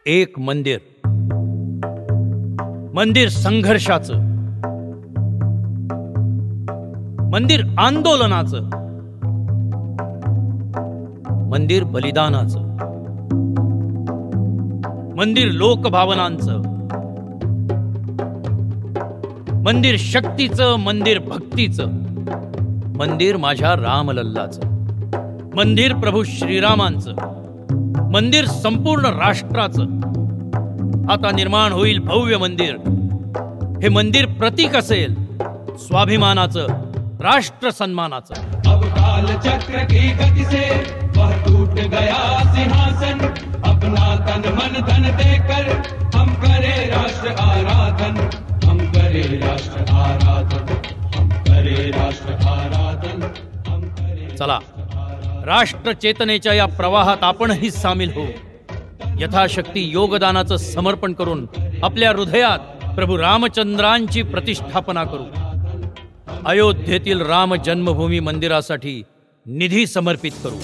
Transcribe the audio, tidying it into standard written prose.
एक मंदिर, मंदिर संघर्षाचं, मंदिर आंदोलनाचं, मंदिर बलिदानाचं, मंदिर लोकभावनांचं, मंदिर शक्तीचं, मंदिर भक्तीचं, मंदिर माझ्या रामलल्लाचं, मंदिर प्रभू श्रीरामांचं, मंदिर संपूर्ण राष्ट्राचं. आता निर्माण होईल भव्य मंदिर. हे मंदिर प्रतीक असेल स्वाभिमानाचं, राष्ट्र सन्मानाचं. अब काल चक्र की गति से वह टूट गया सिंहासन. अपना तन मन धन देकर हम करे राष्ट्र आराधन. हम करे राष्ट्र आराधन. हम करे राष्ट्र आराधन. हम करे. चला, राष्ट्र चेतनेच्या या प्रवाहात आपणही सामील हो. यथाशक्ती योगदानाचं समर्पण करून आपल्या हृदयात प्रभू रामचंद्रांची प्रतिष्ठापना करू. अयोध्येतील राम जन्मभूमी मंदिरासाठी निधी समर्पित करू.